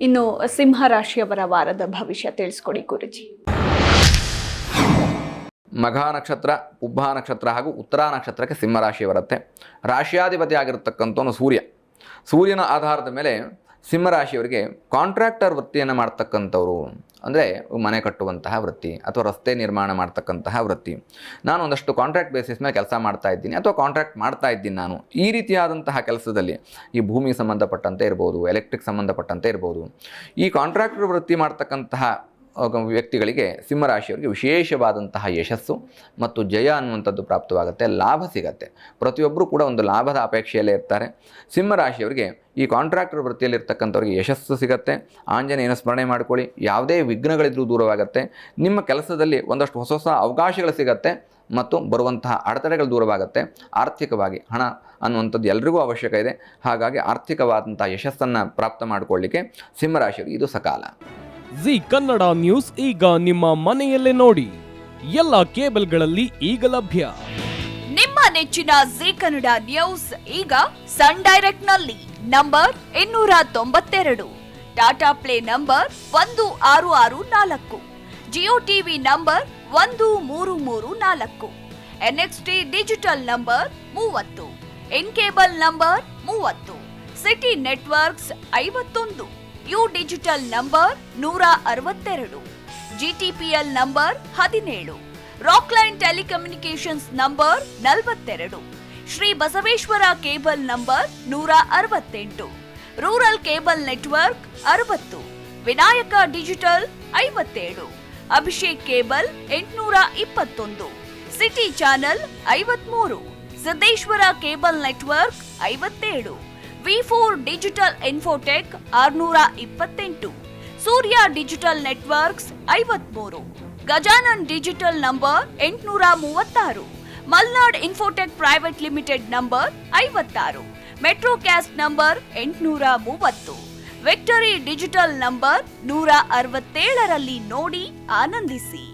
ಇನ್ನು ಸಿಂಹ ರಾಶಿಯವರ ವಾರದ ಭವಿಷ್ಯ ತಿಳಿಸ್ಕೊಡಿ ಗುರುಜಿ. ಮಘ ನಕ್ಷತ್ರ, ಪುಬ್ಬ ನಕ್ಷತ್ರ ಹಾಗೂ ಉತ್ತರ ನಕ್ಷತ್ರಕ್ಕೆ ಸಿಂಹರಾಶಿ ಬರುತ್ತೆ. ರಾಶಿಯಾಧಿಪತಿ ಆಗಿರತಕ್ಕಂಥವನು ಸೂರ್ಯನ ಆಧಾರದ ಮೇಲೆ ಸಿಂಹರಾಶಿಯವರಿಗೆ ಕಾಂಟ್ರಾಕ್ಟರ್ ವೃತ್ತಿಯನ್ನು ಮಾಡ್ತಕ್ಕಂಥವ್ರು, ಅಂದರೆ ಮನೆ ಕಟ್ಟುವಂತಹ ವೃತ್ತಿ ಅಥವಾ ರಸ್ತೆ ನಿರ್ಮಾಣ ಮಾಡ್ತಕ್ಕಂತಹ ವೃತ್ತಿ. ನಾನು ಒಂದಷ್ಟು ಕಾಂಟ್ರಾಕ್ಟ್ ಬೇಸಿಸ್ ಮೇಲೆ ಕೆಲಸ ಮಾಡ್ತಾ ಇದ್ದೀನಿ ಅಥವಾ ಕಾಂಟ್ರಾಕ್ಟ್ ಮಾಡ್ತಾ ಇದ್ದೀನಿ. ನಾನು ಈ ರೀತಿಯಾದಂತಹ ಕೆಲಸದಲ್ಲಿ ಈ ಭೂಮಿಗೆ ಸಂಬಂಧಪಟ್ಟಂತೆ ಇರ್ಬೋದು, ಎಲೆಕ್ಟ್ರಿಕ್ ಸಂಬಂಧಪಟ್ಟಂತೆ ಇರ್ಬೋದು, ಈ ಕಾಂಟ್ರಾಕ್ಟರ್ ವೃತ್ತಿ ಮಾಡ್ತಕ್ಕಂತಹ ವ್ಯಕ್ತಿಗಳಿಗೆ ಸಿಂಹರಾಶಿಯವರಿಗೆ ವಿಶೇಷವಾದಂತಹ ಯಶಸ್ಸು ಮತ್ತು ಜಯ ಅನ್ನುವಂಥದ್ದು ಪ್ರಾಪ್ತವಾಗುತ್ತೆ, ಲಾಭ ಸಿಗತ್ತೆ. ಪ್ರತಿಯೊಬ್ಬರೂ ಕೂಡ ಒಂದು ಲಾಭದ ಅಪೇಕ್ಷೆಯಲ್ಲೇ ಇರ್ತಾರೆ. ಸಿಂಹರಾಶಿಯವರಿಗೆ ಈ ಕಾಂಟ್ರಾಕ್ಟರ್ ವೃತ್ತಿಯಲ್ಲಿರ್ತಕ್ಕಂಥವ್ರಿಗೆ ಯಶಸ್ಸು ಸಿಗುತ್ತೆ. ಆಂಜನೇಯನ ಸ್ಮರಣೆ ಮಾಡ್ಕೊಳ್ಳಿ, ಯಾವುದೇ ವಿಘ್ನಗಳಿದ್ರೂ ದೂರವಾಗುತ್ತೆ. ನಿಮ್ಮ ಕೆಲಸದಲ್ಲಿ ಒಂದಷ್ಟು ಹೊಸ ಹೊಸ ಅವಕಾಶಗಳು ಸಿಗತ್ತೆ ಮತ್ತು ಬರುವಂತಹ ಅಡೆತಡೆಗಳು ದೂರವಾಗುತ್ತೆ. ಆರ್ಥಿಕವಾಗಿ ಹಣ ಅನ್ನುವಂಥದ್ದು ಎಲ್ರಿಗೂ ಅವಶ್ಯಕ ಇದೆ. ಹಾಗಾಗಿ ಆರ್ಥಿಕವಾದಂಥ ಯಶಸ್ಸನ್ನು ಪ್ರಾಪ್ತ ಮಾಡಿಕೊಳ್ಳಿಕ್ಕೆ ಸಿಂಹರಾಶಿಯವರಿಗೆ ಇದು ಸಕಾಲ. ಜಿ ಕನ್ನಡ ನ್ಯೂಸ್ ಈಗ ನಿಮ್ಮ ಮನೆಯಲ್ಲೇ ನೋಡಿ. ಎಲ್ಲ ಕೇಬಲ್ಗಳಲ್ಲಿ ಈಗ ಲಭ್ಯ. ನಿಮ್ಮ ನೆಚ್ಚಿನ ಜಿ ಕನ್ನಡ ನ್ಯೂಸ್ ಈಗ ಸನ್ ಡೈರೆಕ್ಟ್ ನಲ್ಲಿ number 292, Tata play number 1664, Jio TV number 1334, NXT digital number 30, in cable number 30, city networks 51, U digital number 162, GTPL number 17, Rockline telecommunications number 42, Shri Basaveshwara cable number 168, rural cable network 60, Vinayaka digital 57, Abhishek cable 821, city channel 53, Siddeshwara cable network 57, V4 digital Infotech 628, Surya digital networks 53, Gajanan digital number 836, Malnad Infotech private limited number 56, Metrocast number 830, victory digital number 167ರಲ್ಲಿ ನೋಡಿ ಆನಂದಿಸಿ.